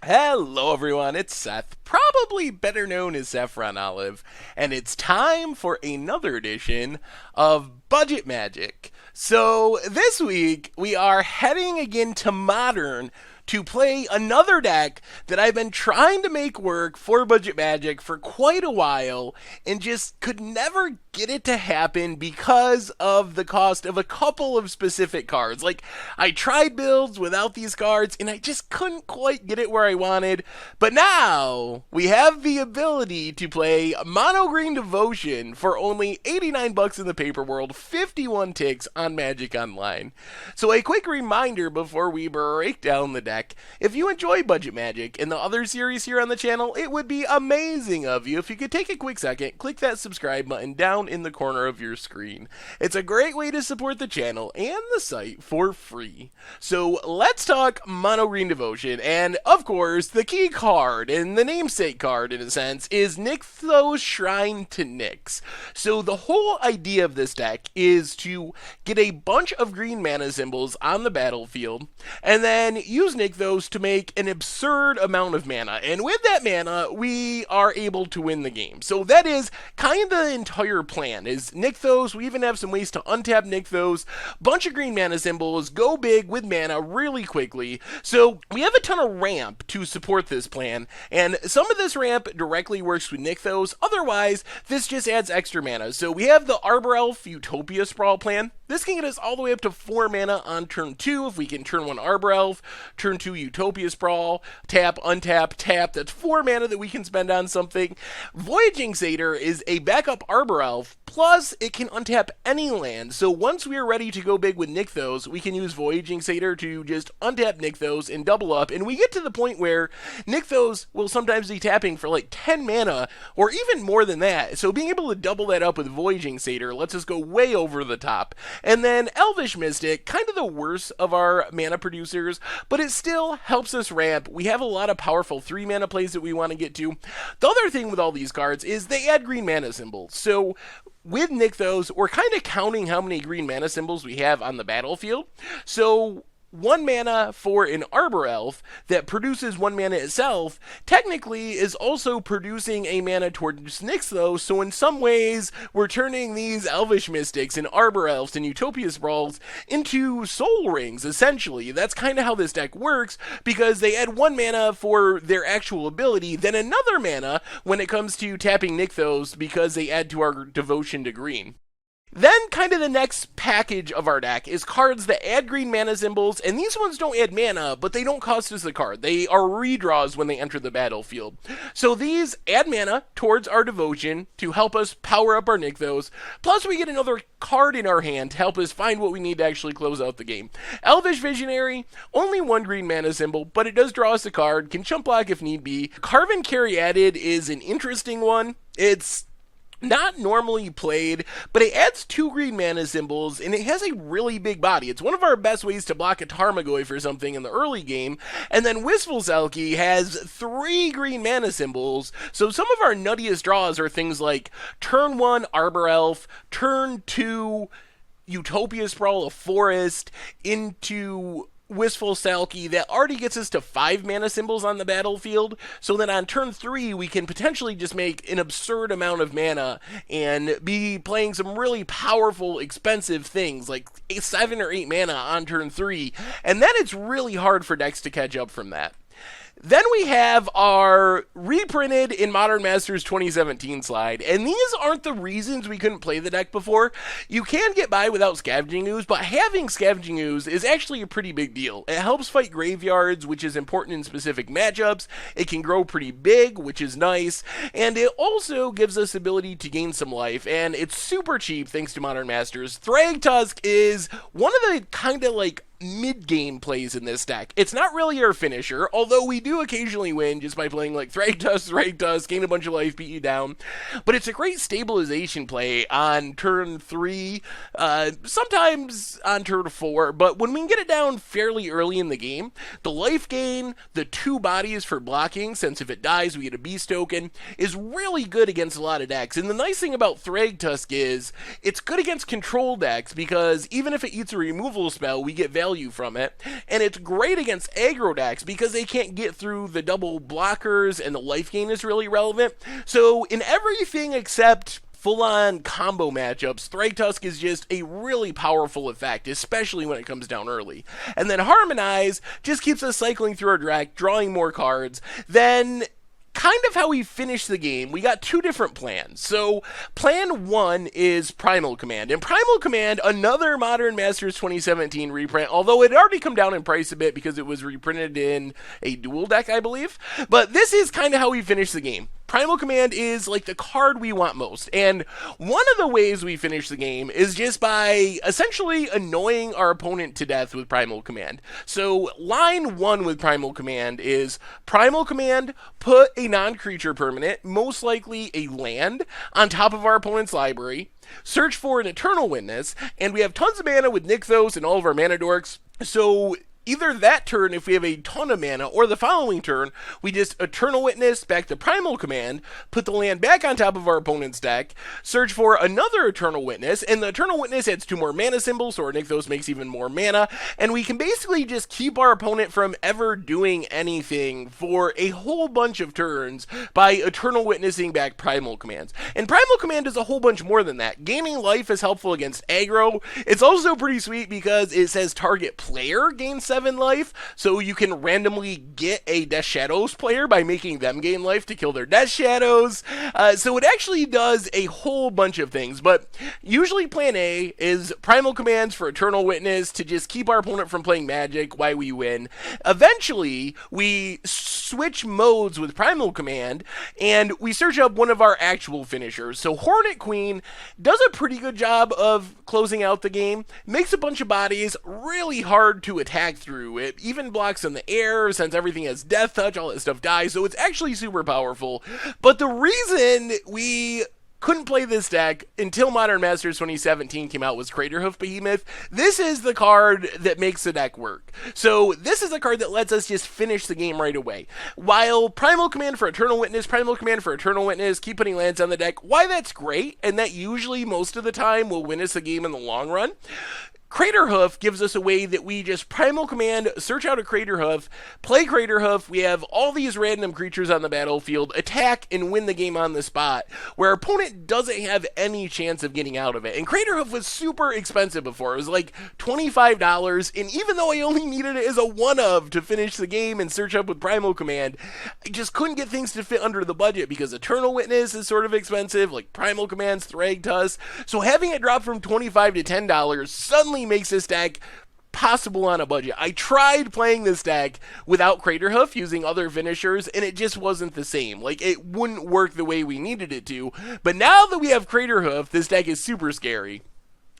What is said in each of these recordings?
Hello everyone, it's Seth, probably better known as Saffron Olive, and it's time for another edition of Budget Magic. So this week we are heading again to Modern to play another deck that I've been trying to make work for Budget Magic for quite a while and just could never get it to happen because of the cost of a couple of specific cards. Like, I tried builds without these cards and I just couldn't quite get it where I wanted. But now we have the ability to play Mono Green Devotion for only 89 bucks in the paper world, 51 ticks on Magic Online. So a quick reminder before we break down the deck. If you enjoy Budget Magic and the other series here on the channel, it would be amazing of you if you could take a quick second, click that subscribe button down in the corner of your screen. It's a great way to support the channel and the site for free. So let's talk Mono Green Devotion, and of course, the key card, and the namesake card in a sense, is Nixthos Shrine to Nyx. So the whole idea of this deck is to get a bunch of green mana symbols on the battlefield, and then use Nixthos to make an absurd amount of mana. And with that mana, we are able to win the game. So that is kind of the entire plan, is Nixthos. We even have some ways to untap Nixthos, bunch of green mana symbols, go big with mana really quickly. So we have a ton of ramp to support this plan, and some of this ramp directly works with Nixthos, otherwise this just adds extra mana. So we have the Arbor Elf Utopia Sprawl plan. This can get us all the way up to 4 mana on turn 2 if we can turn 1 Arbor Elf, turn 2 Utopia Sprawl, tap, untap, tap. That's 4 mana that we can spend on something. Voyaging Satyr is a backup Arbor Elf, plus it can untap any land. So once we are ready to go big with Nixthos, we can use Voyaging Satyr to just untap Nixthos and double up. And we get to the point where Nixthos will sometimes be tapping for like 10 mana or even more than that. So being able to double that up with Voyaging Satyr lets us go way over the top. And then Elvish Mystic, kind of the worst of our mana producers, but it still helps us ramp. We have a lot of powerful 3 mana plays that we want to get to. The other thing with all these cards is they add green mana symbols. So with Nixthos, we're kind of counting how many green mana symbols we have on the battlefield. So 1 mana for an Arbor Elf that produces 1 mana itself technically is also producing a mana towards Nixthos. So in some ways, we're turning these Elvish Mystics and Arbor Elves and Utopia Sprawls into soul rings, essentially. That's kind of how this deck works, because they add 1 mana for their actual ability, then another mana when it comes to tapping Nixthos because they add to our devotion to green. Then kind of the next package of our deck is cards that add green mana symbols, and these ones don't add mana, but they don't cost us a card. They are redraws when they enter the battlefield. So these add mana towards our devotion to help us power up our Nixthos, plus we get another card in our hand to help us find what we need to actually close out the game. Elvish Visionary, only 1 green mana symbol, but it does draw us a card, can chump block if need be. Carven Caryatid is an interesting one. It's not normally played, but it adds 2 green mana symbols, and it has a really big body. It's one of our best ways to block a Tarmogoyf or something in the early game. And then Wistful Selkie has 3 green mana symbols, so some of our nuttiest draws are things like turn 1 Arbor Elf, turn 2 Utopia Sprawl, a forest, into Wistful Selkie that already gets us to 5 mana symbols on the battlefield. So then on turn 3, we can potentially just make an absurd amount of mana and be playing some really powerful, expensive things like 7 or 8 mana on turn 3. And then it's really hard for decks to catch up from that. Then we have our reprinted in Modern Masters 2017 slide, and these aren't the reasons we couldn't play the deck before. You can get by without Scavenging Ooze, but having Scavenging Ooze is actually a pretty big deal. It helps fight graveyards, which is important in specific matchups. It can grow pretty big, which is nice, and it also gives us the ability to gain some life, and it's super cheap thanks to Modern Masters. Thragtusk is one of the kind of like mid-game plays in this deck. It's not really our finisher, although we do occasionally win just by playing like Thragtusk, gain a bunch of life, beat you down. But it's a great stabilization play on turn 3, sometimes on turn 4, but when we can get it down fairly early in the game, the life gain, the 2 bodies for blocking, since if it dies we get a beast token, is really good against a lot of decks. And the nice thing about Thragtusk is it's good against control decks, because even if it eats a removal spell, we get value value from it, and it's great against aggro decks because they can't get through the double blockers and the life gain is really relevant. So in everything except full-on combo matchups, Strike Tusk is just a really powerful effect, especially when it comes down early. And then Harmonize just keeps us cycling through our deck, drawing more cards. Then kind of how we finish the game, we got two different plans. So plan one is Primal Command. And Primal Command, another Modern Masters 2017 reprint, although it had already come down in price a bit because it was reprinted in a dual deck, I believe. But this is kind of how we finish the game. Primal Command is like the card we want most, and one of the ways we finish the game is just by essentially annoying our opponent to death with Primal Command. So line one with Primal Command is Primal Command, put a non-creature permanent, most likely a land, on top of our opponent's library, search for an Eternal Witness, and we have tons of mana with Nykthos and all of our mana dorks, so either that turn, if we have a ton of mana, or the following turn, we just Eternal Witness back to Primal Command, put the land back on top of our opponent's deck, search for another Eternal Witness, and the Eternal Witness adds 2 more mana symbols, so our Nykthos makes even more mana, and we can basically just keep our opponent from ever doing anything for a whole bunch of turns by Eternal Witnessing back Primal Commands. And Primal Command is a whole bunch more than that. Gaining life is helpful against aggro. It's also pretty sweet because it says target player gains 7 life, so you can randomly get a Death Shadows player by making them gain life to kill their Death Shadows. So it actually does a whole bunch of things, but usually plan A is Primal Commands for Eternal Witness to just keep our opponent from playing Magic while we win. Eventually, we switch modes with Primal Command, and we search up one of our actual finishers. So Hornet Queen does a pretty good job of closing out the game, makes a bunch of bodies really hard to attack through. It even blocks in the air, since everything has Death Touch, all that stuff dies, so it's actually super powerful. But the reason we couldn't play this deck until Modern Masters 2017 came out was Craterhoof Behemoth. This is the card that makes the deck work. So this is a card that lets us just finish the game right away. While Primal Command for Eternal Witness, Primal Command for Eternal Witness, keep putting lands on the deck, why that's great, and that usually most of the time will win us the game in the long run. Craterhoof gives us a way that we just Primal Command, search out a Craterhoof, play Craterhoof, we have all these random creatures on the battlefield, attack and win the game on the spot, where our opponent doesn't have any chance of getting out of it. And Craterhoof was super expensive before. It was like $25, and even though I only needed it as a one-of to finish the game and search up with Primal Command, I just couldn't get things to fit under the budget because Eternal Witness is sort of expensive, like Primal Command's Thragtusk. So having it drop from $25 to $10 suddenly makes this deck possible on a budget. I tried playing this deck without Craterhoof using other finishers, and it just wasn't the same. Like, it wouldn't work the way we needed it to. But now that we have Craterhoof, this deck is super scary.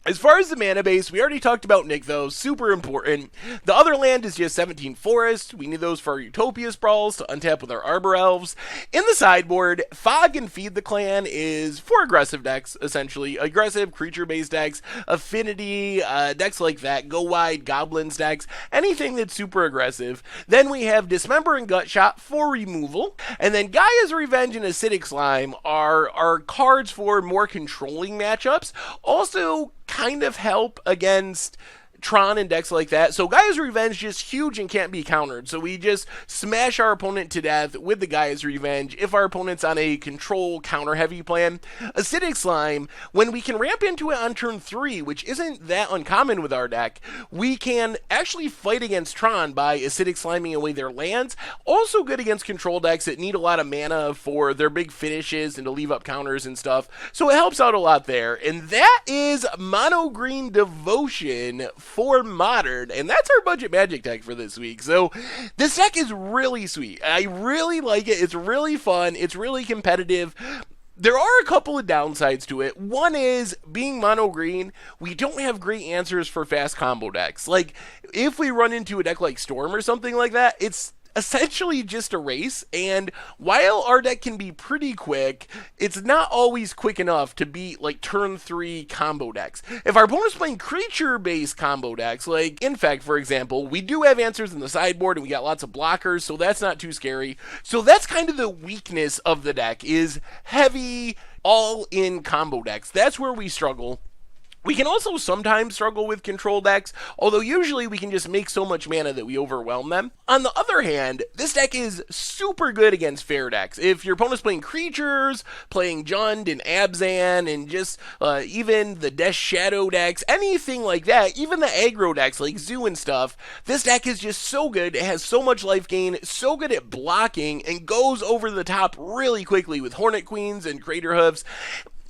As far as the mana base, we already talked about Nykthos, super important. The other land is just 17 Forest. We need those for our Utopia Sprawls to untap with our Arbor Elves. In the sideboard, Fog and Feed the Clan is for aggressive decks, essentially. Aggressive, creature-based decks, Affinity, decks like that, Go Wide, Goblins decks, anything that's super aggressive. Then we have Dismember and Gutshot for removal. And then Gaia's Revenge and Acidic Slime are cards for more controlling matchups. Also, kind of help against Tron and decks like that. So Gaia's Revenge is just huge and can't be countered. So we just smash our opponent to death with the Gaia's Revenge if our opponent's on a control counter heavy plan. Acidic Slime, when we can ramp into it on turn 3, which isn't that uncommon with our deck, we can actually fight against Tron by Acidic Sliming away their lands. Also good against control decks that need a lot of mana for their big finishes and to leave up counters and stuff. So it helps out a lot there. And that is Mono Green Devotion for Modern, and that's our budget Magic deck for this week. So this deck is really sweet. I really like it. It's really fun. It's really competitive. There are a couple of downsides to it. One is, being mono green, we don't have great answers for fast combo decks. Like, if we run into a deck like Storm or something like that, it's essentially just a race, and while our deck can be pretty quick, it's not always quick enough to beat like turn 3 combo decks. If our opponent's playing creature-based combo decks, like Infect for example, we do have answers in the sideboard and we got lots of blockers, so that's not too scary. So that's kind of the weakness of the deck, is heavy all-in combo decks. That's where we struggle. We can also sometimes struggle with control decks, although usually we can just make so much mana that we overwhelm them. On the other hand, this deck is super good against fair decks. If your opponent's playing creatures, playing Jund and Abzan, and just even the Death Shadow decks, anything like that, even the aggro decks like Zoo and stuff, this deck is just so good. It has so much life gain, so good at blocking, and goes over the top really quickly with Hornet Queens and Crater Hoofs.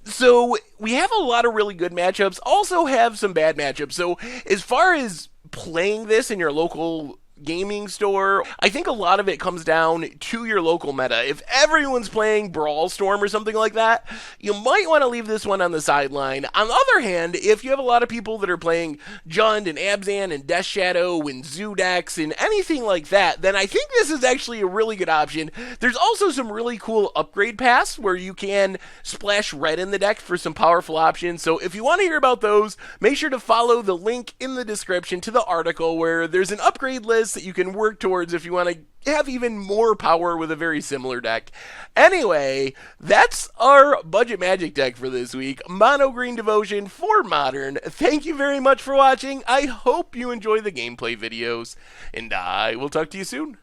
So we have a lot of really good matchups, also have some bad matchups. So as far as playing this in your local gaming store, I think a lot of it comes down to your local meta. If everyone's playing Brawl Storm or something like that, you might want to leave this one on the sideline. On the other hand, if you have a lot of people that are playing Jund and Abzan and Death Shadow and Zoo decks and anything like that, then I think this is actually a really good option. There's also some really cool upgrade paths where you can splash red in the deck for some powerful options. So if you want to hear about those, make sure to follow the link in the description to the article where there's an upgrade list that you can work towards if you want to have even more power with a very similar deck. Anyway, that's our Budget Magic deck for this week. Mono Green Devotion for Modern. Thank you very much for watching. I hope you enjoy the gameplay videos, and I will talk to you soon.